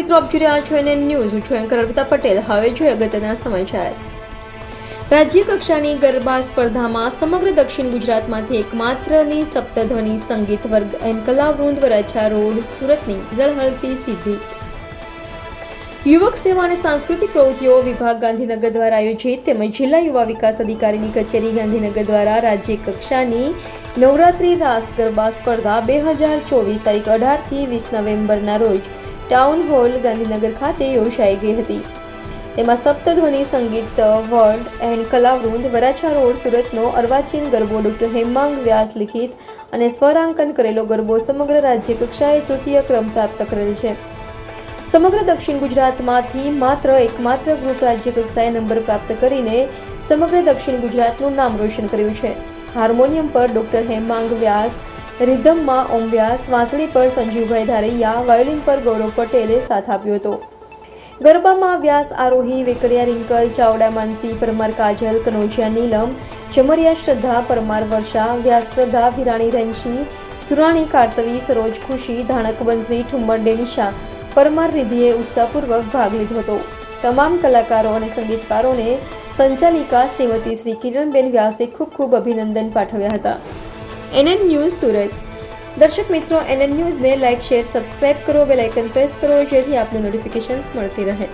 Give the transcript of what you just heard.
મિત્રો, આપ જોઈ રહ્યા છો NN ન્યૂઝ. હું છું એન્કર અર્પિતા પટેલ. હવે જોઈએ અગત્યના સમાચાર. રાજ્ય કક્ષાની ગરબા સ્પર્ધામાં સમગ્ર દક્ષિણ ગુજરાતમાંથી એકમાત્રની સપ્તધ્વનિ સંગીત વર્ગ એન્ડ કલાવૃંદ વરાછા રોડ સુરતની ઝળહળતી સિદ્ધિ. યુવક સેવા અને સાંસ્કૃતિક પ્રવૃત્તિઓ વિભાગ ગાંધીનગર દ્વારા આયોજિત તેમજ જિલ્લા યુવા વિકાસ અધિકારીની કચેરી ગાંધીનગર દ્વારા રાજ્ય કક્ષાની નવરાત્રી રાસ ગરબા સ્પર્ધા 2024 તારીખ 18થી 20 નવેમ્બરના રોજ ટાઉન હોલ ગાંધીનગર ખાતે યોજાઈ ગઈ હતી. તેમાં સપ્તધ્વનિ સંગીત વર્ગ એન્ડ કલાવૃંદ વરાછા રોડ સુરતનો અર્વાચીન ગરબો ડૉક્ટર હેમાંગ વ્યાસ લિખિત અને સ્વરાંકન કરેલો ગરબો સમગ્ર રાજ્ય કક્ષાએ તૃતીય ક્રમ પ્રાપ્ત કરેલ છે. સમગ્ર દક્ષિણ ગુજરાતમાંથી એકમાત્ર ગ્રુપ રાજ્ય કક્ષાએ નંબર પ્રાપ્ત કરીને સમગ્ર દક્ષિણ ગુજરાતનું નામ રોશન કર્યું છે. હાર્મોનિયમ પર ડૉક્ટર હેમાંગ વ્યાસ, રિધમમાં ઓમ વ્યાસ, વાંસળી પર સંજીવભાઈ ધારૈયા, વાયોલિન પર ગૌરવ પટેલે સાથ આપ્યો હતો. ગરબામાં વ્યાસ આરોહી, વેકરિયા રિંકલ, ચાવડા માનસી, પરમાર કાજલ, કનોજિયા નીલમ, ચમરિયા શ્રદ્ધા, પરમાર વર્ષા, વ્યાસ શ્રદ્ધા, વિરાણી રંશી, સુરાણી કાર્તવી, સરોજ ખુશી, ધાણક બંસરી, ઠુમ્મર ડેનિશા, પરમાર રિધિએ ઉત્સાહપૂર્વક ભાગ લીધો હતો. તમામ કલાકારો અને સંગીતકારોને સંચાલિકા શ્રીમતી શ્રી કિરણબેન વ્યાસે ખૂબ અભિનંદન પાઠવ્યા હતા. NN news Surat. દર્શક મિત્રો, NN ન્યૂઝને લાઇક, શેર, સબસ્ક્રાઇબ કરો, બેલ આઇકન પ્રેસ કરો જેથી આપને નોટિફિકેશન્સ મળતી રહે.